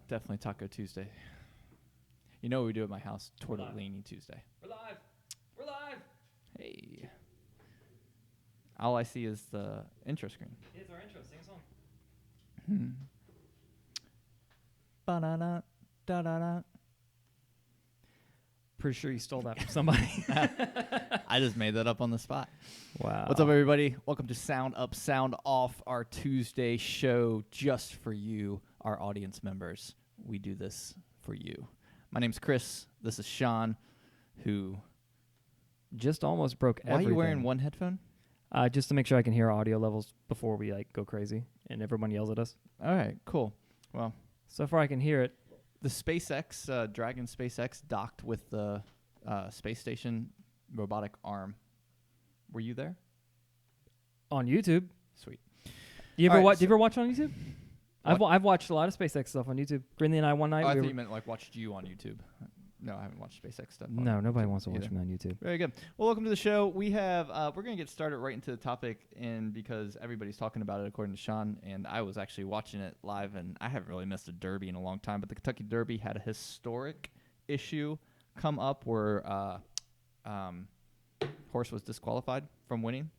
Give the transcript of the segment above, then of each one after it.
Definitely Taco Tuesday. You know what we do at my house? Tortellini Tuesday. We're live. We're live. Hey. All I see is the intro screen. Here's our intro. Sing a song. Ba-da-da, da-da-da. Pretty sure you stole that from somebody. I just made that up on the spot. Wow. What's up, everybody? Welcome to SoundUp, SoundOff, our Tuesday show just for you, our audience members. We do this for you. My name's Chris. This is Sean, who... Just almost broke everything. Why are you wearing one headphone? Just to make sure I can hear our audio levels before we go crazy and everyone yells at us. All right, cool. Well, so far I can hear it. The SpaceX, Dragon SpaceX docked with the space station robotic arm. Were you there? On YouTube. Sweet. You ever watch on YouTube? I've watched a lot of SpaceX stuff on YouTube. Brindley and I one night. I thought you meant watched you on YouTube. No, I haven't watched SpaceX stuff. No, nobody wants to watch me on YouTube. Very good. Well, welcome to the show. We have we're going to get started right into the topic, and because everybody's talking about it, according to Sean, and I was actually watching it live, and I haven't really missed a Derby in a long time. But the Kentucky Derby had a historic issue come up where horse was disqualified from winning.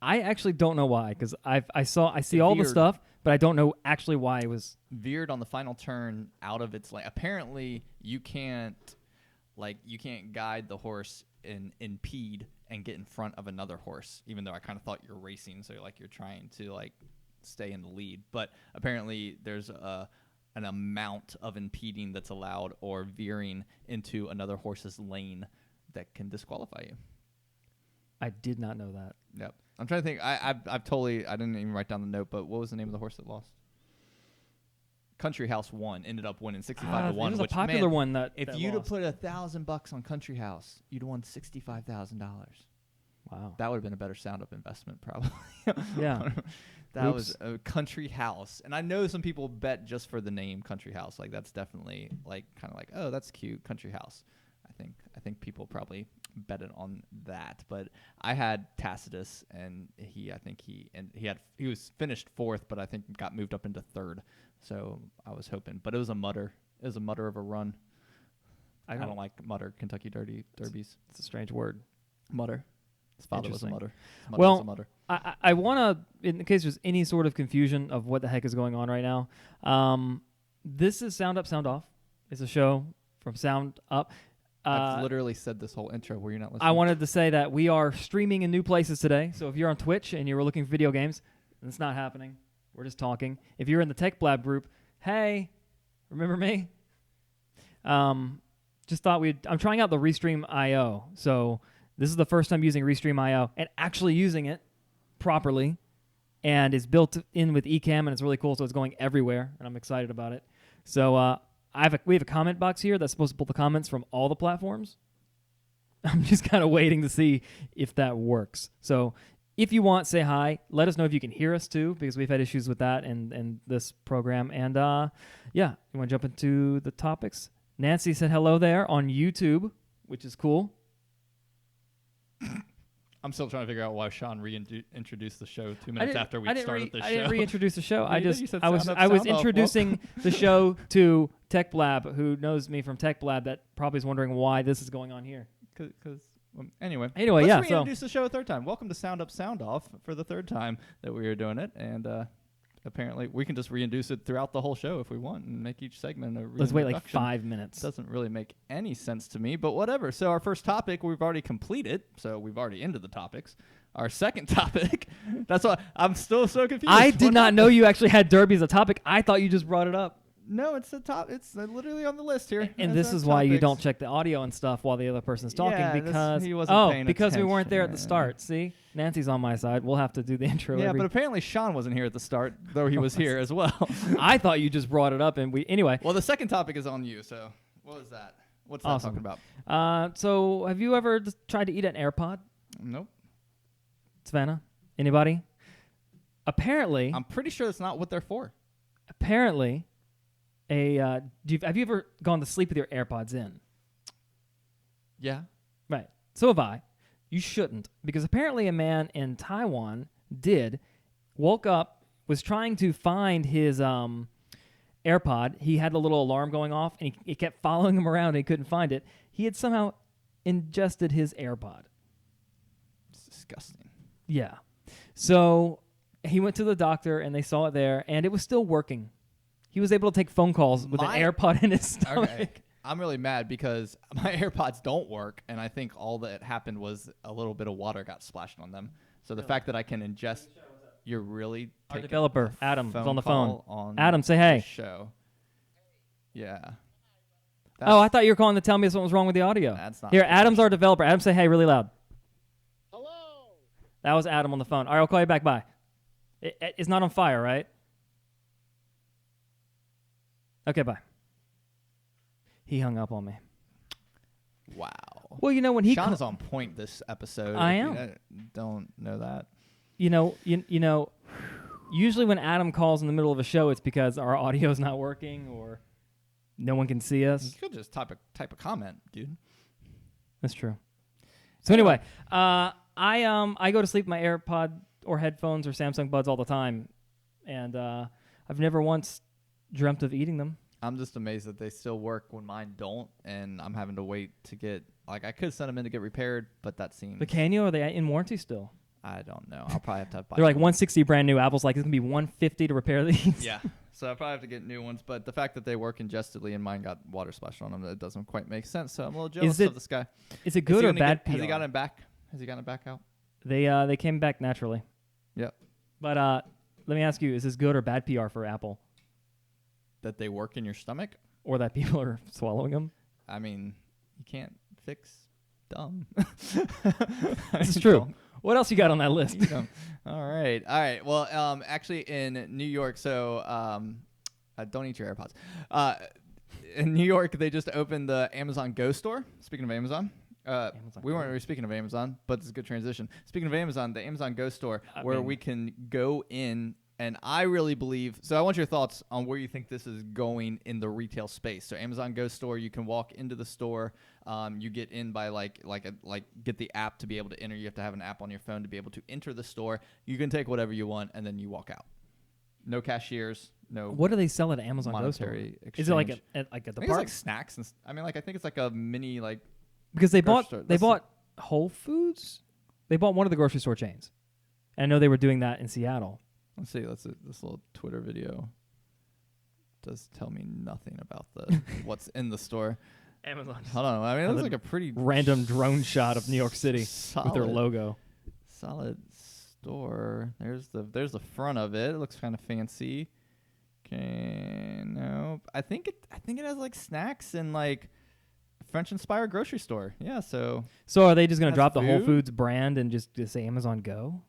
I actually don't know why, because I see all the stuff, but I don't know actually why it was veered on the final turn out of its lane. Apparently, you can't guide the horse and impede and get in front of another horse. Even though I kind of thought you're racing, so you're trying to stay in the lead. But apparently, there's an amount of impeding that's allowed or veering into another horse's lane that can disqualify you. I did not know that. Yep. I'm trying to think. I didn't even write down the note, but what was the name of the horse that lost? Country House won. Ended up winning 65-1. It was a popular one that if you'd have put $1,000 on Country House, you'd have won $65,000. Wow. That would have been a better SoundUp investment, probably. Yeah. That was a Country House, and I know some people bet just for the name Country House. That's definitely oh, that's cute, Country House. I think people probably betted on that, but I had Tacitus, and he was finished fourth, but I think got moved up into third. So I was hoping, but it was a mutter. It was a mutter of a run. I don't like mutter Kentucky derbies. It's a strange word. Mutter. His father was a mutter. Was a mutter. I want to, in case there's any sort of confusion of what the heck is going on right now, this is SoundUp, SoundOff. It's a show from SoundUp. I've literally said this whole intro where you're not listening. I wanted to say that we are streaming in new places today. So if you're on Twitch and you were looking for video games, it's not happening. We're just talking. If you're in the Tech Blab group, hey, remember me? Just thought I'm trying out the Restream IO. So this is the first time using Restream IO and actually using it properly. And it's built in with Ecamm, and it's really cool. So it's going everywhere, and I'm excited about it. So we have a comment box here that's supposed to pull the comments from all the platforms. I'm just kind of waiting to see if that works. So if you want, say hi. Let us know if you can hear us too, because we've had issues with that and this program. And you want to jump into the topics? Nancy said hello there on YouTube, which is cool. I'm still trying to figure out why Sean reintroduced the show 2 minutes after we started the show. I didn't reintroduce the show. Yeah, I was introducing the show to Tech Blab, who knows me from Tech Blab, that probably is wondering why this is going on here. Anyway, let's reintroduce the show a third time. Welcome to SoundUp, SoundOff for the third time that we are doing it, and apparently we can just reintroduce it throughout the whole show if we want and make each segment a Let's wait 5 minutes. Doesn't really make any sense to me, but whatever. So our first topic we've already completed, so we've already ended the topics. Our second topic, that's why I'm still so confused. I did not know you actually had Derby as a topic. I thought you just brought it up. No, it's the top. It's literally on the list here. And this is why you don't check the audio and stuff while the other person's talking, because he wasn't paying because we weren't there at the attention. start. See, Nancy's on my side. We'll have to do the intro. Yeah, but apparently Sean wasn't here at the start, though he was here as well. I thought you just brought it up, and anyway. Well, the second topic is on you. So what was that? What's that talking about? So have you ever tried to eat an AirPod? Nope. Savannah, anybody? Apparently, I'm pretty sure that's not what they're for. Apparently. Have you ever gone to sleep with your AirPods in? Yeah. Right. So have I. You shouldn't, because apparently a man in Taiwan woke up, was trying to find his AirPod. He had the little alarm going off, and it kept following him around, and he couldn't find it. He had somehow ingested his AirPod. It's disgusting. Yeah. So he went to the doctor, and they saw it there, and it was still working. He was able to take phone calls with an AirPod in his stomach. Okay. I'm really mad because my AirPods don't work, and I think all that happened was a little bit of water got splashed on them. So the fact that I can ingest, you're really Our taking developer, Adam, is on the phone. On Adam, say hey. Show. Yeah. Oh, I thought you were calling to tell me something was wrong with the audio. That's not Here, Adam's our developer. Adam, say hey really loud. Hello. That was Adam on the phone. All right, I'll call you back. Bye. It's not on fire, right? Okay, bye. He hung up on me. Wow. Well, you know when he Sean is on point this episode. I if am. You don't know that. You know, usually when Adam calls in the middle of a show, it's because our audio is not working or no one can see us. You could just type a comment, dude. That's true. So anyway, I go to sleep with my AirPod or headphones or Samsung Buds all the time, and I've never once dreamt of eating them. I'm just amazed that they still work when mine don't, and I'm having to wait to get, like, I could send them in to get repaired, but that seems... But can you? Are they in warranty still? I don't know. I'll probably have to buy They're like $160 brand new. Apple's like, it's going to be $150 to repair these. Yeah. So I'll probably have to get new ones, but the fact that they work ingestedly and mine got water splashed on them, that doesn't quite make sense, so I'm a little jealous of this guy. Is it good or bad PR? Has he gotten it back? Has he gotten it back out? They came back naturally. Yep. But let me ask you, is this good or bad PR for Apple? That they work in your stomach? Or that people are swallowing them? I mean, you can't fix dumb. This is true. What else you got on that list? All right. Well, actually in New York, so don't eat your AirPods. In New York, they just opened the Amazon Go store. Speaking of Amazon. We weren't really speaking of Amazon, but it's a good transition. Speaking of Amazon, the Amazon Go store, where we can go in. And I really believe, so I want your thoughts on where you think this is going in the retail space. So Amazon Go store, you can walk into the store. You get in by get the app to be able to enter. You have to have an app on your phone to be able to enter the store. You can take whatever you want, and then you walk out. No cashiers, no. What do they sell at Amazon Go store? Exchange. Is it like at the it's park? like snacks and I think it's like a mini because they bought Whole Foods. They bought one of the grocery store chains. And I know they were doing that in Seattle. Let's see. This little Twitter video does tell me nothing about what's in the store. Amazon. Hold on. I mean, it looks like a pretty random drone shot of New York City with their logo. Solid store. There's the front of it. It looks kind of fancy. Okay, no. I think it has like snacks and like French-inspired grocery store. Yeah. So are they just gonna drop the Whole Foods brand and just say Amazon Go?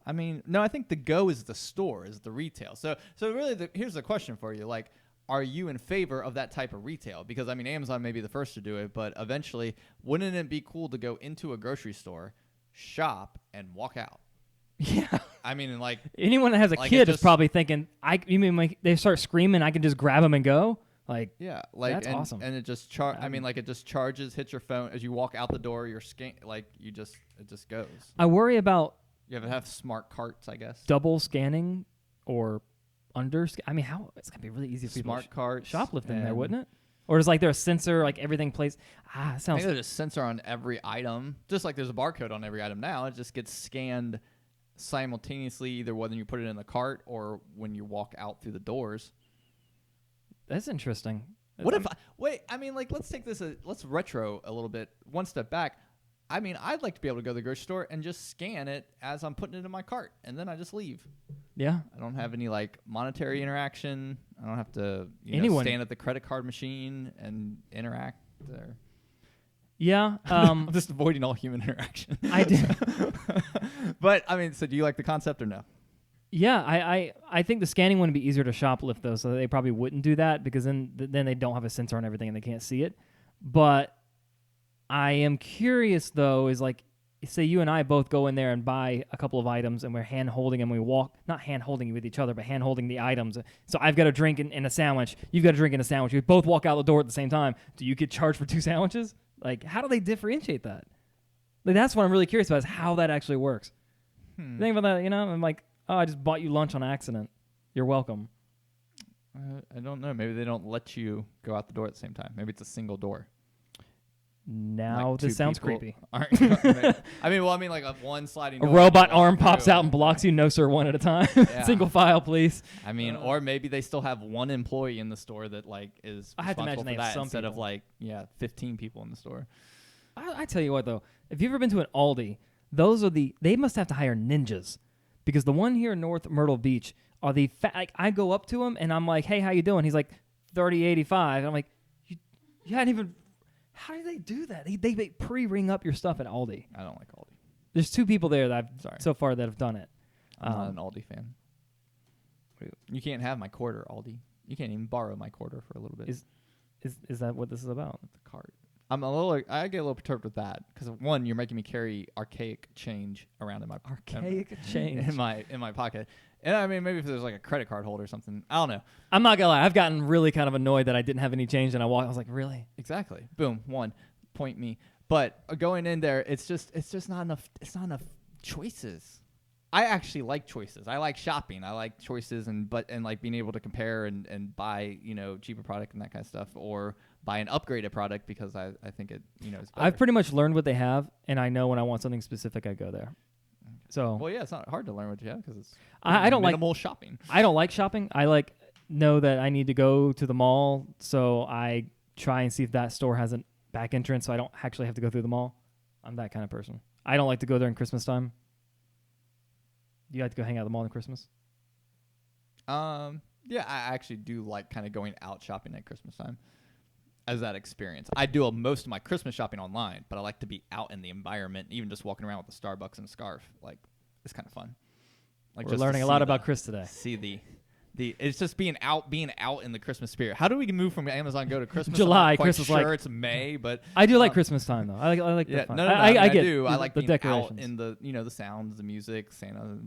I mean, no, I think the Go is the store, is the retail. So really, here's the question for you. Like, are you in favor of that type of retail? Because, I mean, Amazon may be the first to do it, but eventually, wouldn't it be cool to go into a grocery store, shop, and walk out? Yeah. I mean, like... Anyone that has a kid is probably thinking, you mean like they start screaming, I can just grab them and go? Like, yeah, like that's awesome. And it just it just charges, hits your phone as you walk out the door. Your it just goes. I worry about... You have smart carts, I guess. Double scanning or I mean, how it's gonna be really easy for people smart carts shoplifting there, wouldn't it? Or is like there a sensor, like everything plays? It sounds. I think there's a sensor on every item, just like there's a barcode on every item now. It just gets scanned simultaneously, either whether you put it in the cart or when you walk out through the doors. That's interesting. Let's take this. Let's retro a little bit, one step back. I mean, I'd like to be able to go to the grocery store and just scan it as I'm putting it in my cart, and then I just leave. Yeah. I don't have any, like, monetary interaction. I don't have to stand at the credit card machine and interact there. Yeah. I'm just avoiding all human interaction. I do. But, I mean, so do you like the concept or no? Yeah, I think the scanning wouldn't be easier to shoplift, though, so they probably wouldn't do that because then they don't have a sensor on everything and they can't see it. But... I am curious, though, is like, say you and I both go in there and buy a couple of items and we're hand-holding and we walk, not hand-holding with each other, but hand-holding the items. So I've got a drink in a sandwich. You've got a drink in a sandwich. We both walk out the door at the same time. Do you get charged for 2 sandwiches? Like, how do they differentiate that? Like, that's what I'm really curious about is how that actually works. Think about that, I'm like, oh, I just bought you lunch on accident. You're welcome. I don't know. Maybe they don't let you go out the door at the same time. Maybe it's a single door. Now Like this two sounds people creepy. I mean, like a one sliding A door. robot you walk arm pops through. out and blocks you. No, sir, one at a time. Yeah. Single file, please. I mean, or maybe they still have one employee in the store that like is I have to imagine responsible they for have that some instead of people. like 15 people in the store. I tell you what, though, if you've ever been to an Aldi, they must have to hire ninjas, because the one here in North Myrtle Beach are like I go up to him and I'm like, hey, how you doing? He's like 3085. I'm like, you hadn't even. How do they do that? They pre-ring up your stuff at Aldi. I don't like Aldi. There's 2 people there that so far that have done it. I'm not an Aldi fan. You can't have my quarter, Aldi. You can't even borrow my quarter for a little bit. Is that what this is about? The cart. I get a little perturbed with that because one, you're making me carry archaic change around in my change in my pocket. And I mean, maybe if there's like a credit card holder or something, I don't know. I'm not gonna lie, I've gotten really kind of annoyed that I didn't have any change, and I was like, really? Exactly. Boom. One. Point me. But going in there, it's just not enough. It's not enough choices. I actually like choices. I like shopping. I like choices and like being able to compare and buy, cheaper product and that kind of stuff, or buy an upgraded product because I think it, is better. I've pretty much learned what they have, and I know when I want something specific, I go there. So well, yeah, it's not hard to learn what you have because it's I don't minimal shopping. I don't like shopping. I know that I need to go to the mall, so I try and see if that store has a back entrance, so I don't actually have to go through the mall. I'm that kind of person. I don't like to go there in Christmas time. Do you like to go hang out at the mall in Christmas? Yeah, I actually do like kind of going out shopping at Christmas time as that experience. I do most of my Christmas shopping online, but I like to be out in the environment, even just walking around with a Starbucks and a scarf. Like, it's kind of fun. Like, We're just learning a lot about Chris today. See it's just being out in the Christmas spirit. How do we move from Amazon go to Christmas? July, I'm not quite Christmas, sure like it's May, but I do like Christmas time though. I like yeah, the fun. no, I get do. I like the being decorations. out in the the sounds, the music, Santa,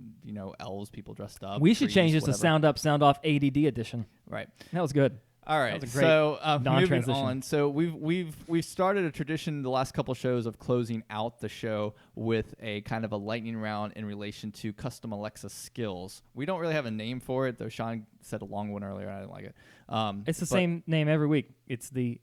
elves, people dressed up. We should trees, change this whatever. to SoundUp, SoundOff ADD edition. Right. That was good. All That right, was a great so moving non-transition. on. So we've started a tradition the last couple shows of closing out the show with a kind of a lightning round in relation to custom Alexa skills. We don't really have a name for it, though. Sean said a long one earlier. I didn't like it. It's the same name every week. It's the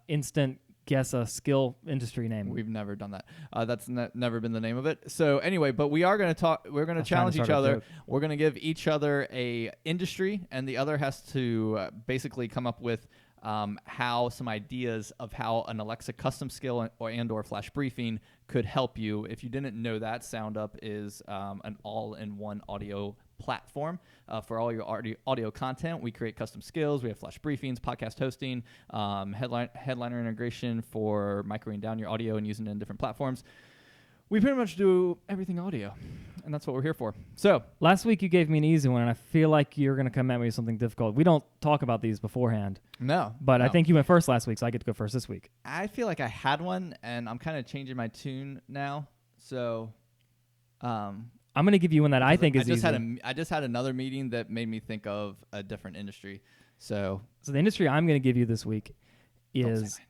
instant guess a skill industry name. We've never done that. That's never been the name of it. So anyway, but we are going to talk. We're going to challenge each other. We're going to give each other a industry, and the other has to basically come up with how some ideas of how an Alexa custom skill or flash briefing could help you. If you didn't know that, SoundUp is an all-in-one audio platform for all your audio content. We create custom skills. We have flash briefings, podcast hosting, headliner integration for microing down your audio and using it in different platforms. We pretty much do everything audio, and that's what we're here for. So last week you gave me an easy one, and I feel like you're going to come at me with something difficult. We don't talk about these beforehand. No. I think you went first last week, so I get to go first this week. I feel like I had one, and I'm kind of changing my tune now. So I'm going to give you one that I think is easy. I just had another meeting that made me think of a different industry. So the industry I'm going to give you this week is... Don't say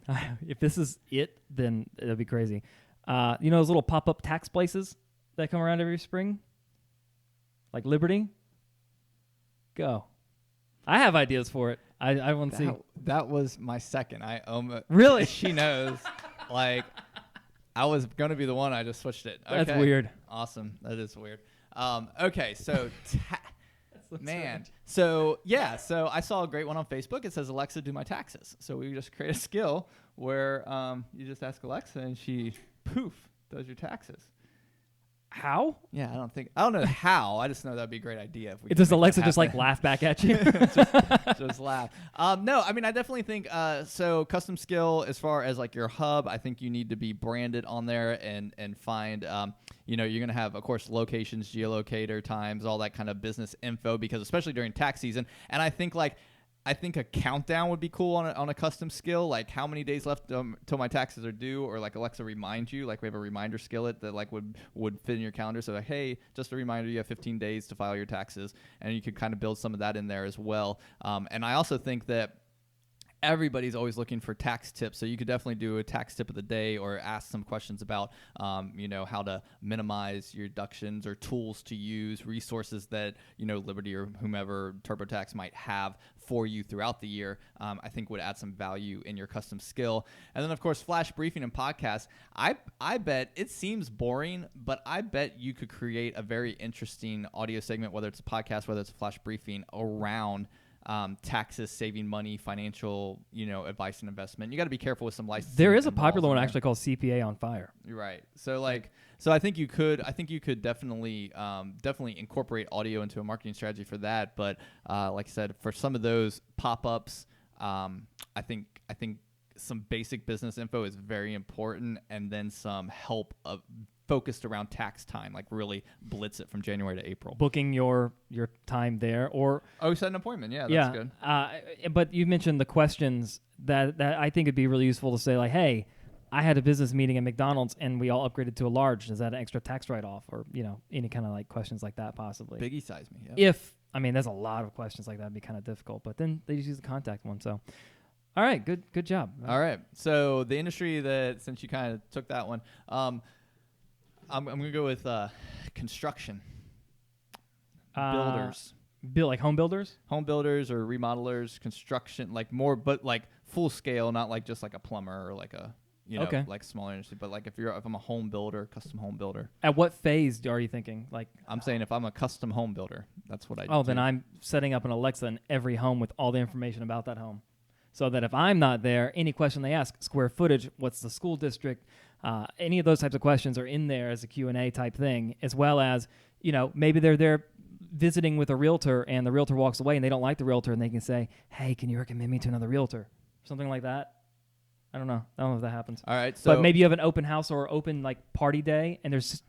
my industry. If this is it, then it'll be crazy. Those little pop-up tax places that come around every spring? Like Liberty? Go. I have ideas for it. I want to see. That was my second. Really? She knows. Like, I was going to be the one. I just switched it. Okay. That's weird. Awesome. That is weird. Okay, so... Man. Strange. So I saw a great one on Facebook. It says, Alexa, do my taxes. So we just create a skill where you just ask Alexa and she, poof, does your taxes. How? Yeah, I don't know how. I just know that'd be a great idea. If we Does Alexa just like laugh back at you? just laugh. No, I mean, I definitely think so. Custom skill, as far as like your hub, I think you need to be branded on there and find. You're gonna have, of course, locations, geolocator times, all that kind of business info, because especially during tax season. And I think a countdown would be cool on a custom skill, like how many days left till my taxes are due, or like Alexa remind you, like we have a reminder skillet that like would fit in your calendar. So like, hey, just a reminder, you have 15 days to file your taxes, and you could kind of build some of that in there as well. And I also think that everybody's always looking for tax tips. So you could definitely do a tax tip of the day or ask some questions about, how to minimize your deductions or tools to use, resources that, Liberty or whomever TurboTax might have for you throughout the year. I think would add some value in your custom skill. And then, of course, flash briefing and podcasts. I bet it seems boring, but I bet you could create a very interesting audio segment, whether it's a podcast, whether it's a flash briefing around taxes, saving money, financial, advice and investment. You got to be careful with some licensing. There is a popular one actually called CPA on Fire. You're right. So I think you could definitely incorporate audio into a marketing strategy for that. But like I said, for some of those pop-ups, I think some basic business info is very important, and then some help focused around tax time, like really blitz it from January to April. Booking your time there, or set an appointment. Yeah, that's good. But you mentioned the questions that I think it'd be really useful to say, like, hey, I had a business meeting at McDonald's and we all upgraded to a large. Is that an extra tax write-off, or any kind of like questions like that possibly? Biggie size me. Yeah. There's a lot of questions like that. It'd be kind of difficult, but then they just use the contact one. So, all right, good job. All right, so the industry that, since you kind of took that one. I'm going to go with construction. Builders. Like home builders? Home builders or remodelers, construction, like more, but like full scale, not like just like a plumber or like a, like smaller industry. But like if I'm a home builder, custom home builder. At what phase are you thinking? Like I'm saying if I'm a custom home builder, that's what I do. Oh, then I'm setting up an Alexa in every home with all the information about that home. So that if I'm not there, any question they ask, square footage, what's the school district, any of those types of questions are in there as a Q&A type thing, as well as, maybe they're there visiting with a realtor and the realtor walks away and they don't like the realtor and they can say, hey, can you recommend me to another realtor? Something like that. I don't know if that happens. All right. So but maybe you have an open house or open like party day and there's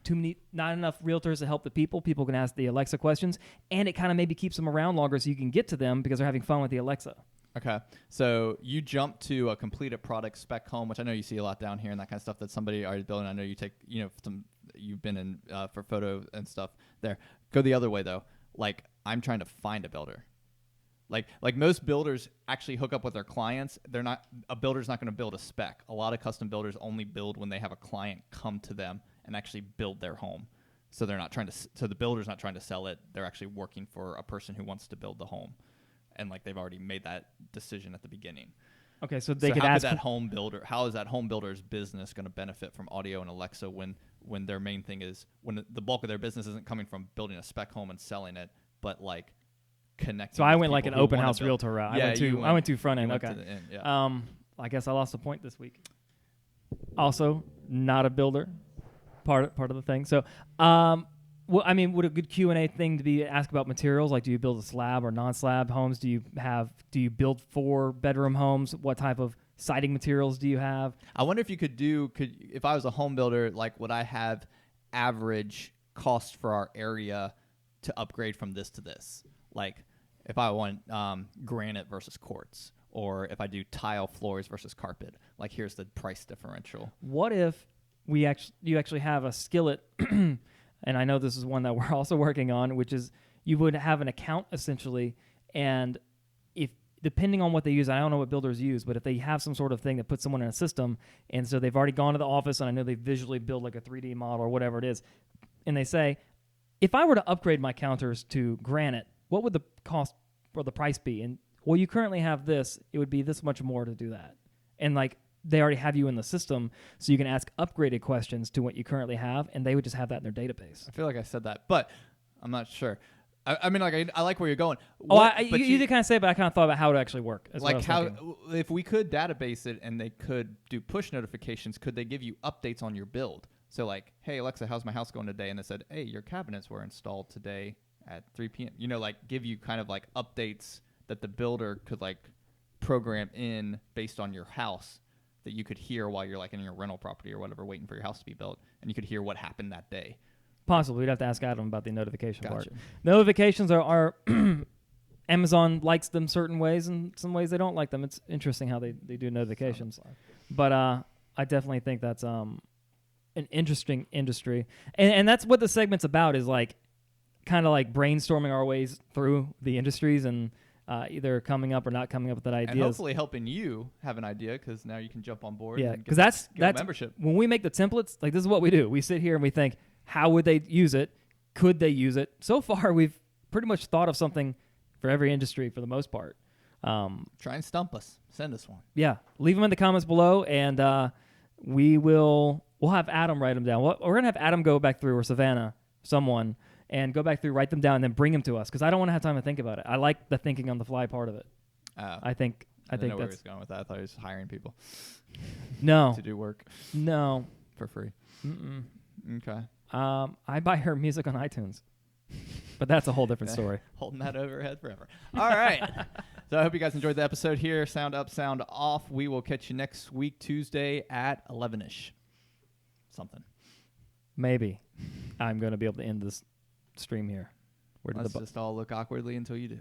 not enough realtors to help the people. People can ask the Alexa questions, and it kind of maybe keeps them around longer so you can get to them because they're having fun with the Alexa. Okay, so you jump to a completed product spec home, which I know you see a lot down here, and that kind of stuff that somebody already built. And I know you take, you've been in for photo and stuff there. Go the other way though. Like I'm trying to find a builder. Like most builders actually hook up with their clients. A builder's not going to build a spec. A lot of custom builders only build when they have a client come to them and actually build their home. So the builder's not trying to sell it. They're actually working for a person who wants to build the home. And like they've already made that decision at the beginning. Okay, so they could ask that home builder. How is that home builder's business going to benefit from audio and Alexa when their main thing is, when the bulk of their business isn't coming from building a spec home and selling it, but like connecting. So I went like an open house realtor route. Yeah, I went to front end. Okay. End, yeah. I guess I lost a point this week. Also, not a builder. Part of the thing. So, would a good Q&A thing to be asked about materials? Like, do you build a slab or non-slab homes? Do you build 4-bedroom homes? What type of siding materials do you have? I wonder if you if I was a home builder, like would I have average cost for our area to upgrade from this to this? Like if I want granite versus quartz, or if I do tile floors versus carpet, like here's the price differential. What if you actually have a skillet? And I know this is one that we're also working on, which is you would have an account essentially, and if depending on what they use, I don't know what builders use, but if they have some sort of thing that puts someone in a system, and so they've already gone to the office, and I know they visually build like a 3D model or whatever it is, and they say, if I were to upgrade my counters to granite, what would the cost or the price be? And well, you currently have this, it would be this much more to do that. And like, they already have you in the system, so you can ask upgraded questions to what you currently have, and they would just have that in their database. I feel like I said that, but I'm not sure. I mean, like I like where you're going. You did kind of say it, but I kind of thought about how it would actually work. Like if we could database it and they could do push notifications, could they give you updates on your build? So like, hey Alexa, how's my house going today? And it said, hey, your cabinets were installed today at 3 p.m. Like give you kind of like updates that the builder could like program in based on your house, that you could hear while you're like in your rental property or whatever, waiting for your house to be built, and you could hear what happened that day. Possibly. We'd have to ask Adam about the notification part. Notifications are Amazon likes them certain ways, and some ways they don't like them. It's interesting how they do notifications. But I definitely think that's an interesting industry. And that's what the segment's about, is like kind of like brainstorming our ways through the industries and either coming up or not coming up with that idea. And hopefully helping you have an idea, because now you can jump on board. Yeah, and because that's membership. When we make the templates, like this is what we do. We sit here and we think, how would they use it? Could they use it? So far, we've pretty much thought of something for every industry for the most part. Try and stump us. Send us one. Yeah, leave them in the comments below, and we'll have Adam write them down. We're gonna have Adam go back through, or Savannah, someone, and go back through, write them down, and then bring them to us, because I don't want to have time to think about it. I like the thinking on the fly part of it. I think know where he that's was going with that. I thought he was hiring people no to do work for free. Mm-mm. Okay. I buy her music on iTunes, but that's a whole different story. Holding that over her head forever. All right. So I hope you guys enjoyed the episode here. Sound up, sound off. We will catch you next week, Tuesday at 11ish. Something. Maybe I'm going to be able to end this stream here. Let's just all look awkwardly until you do.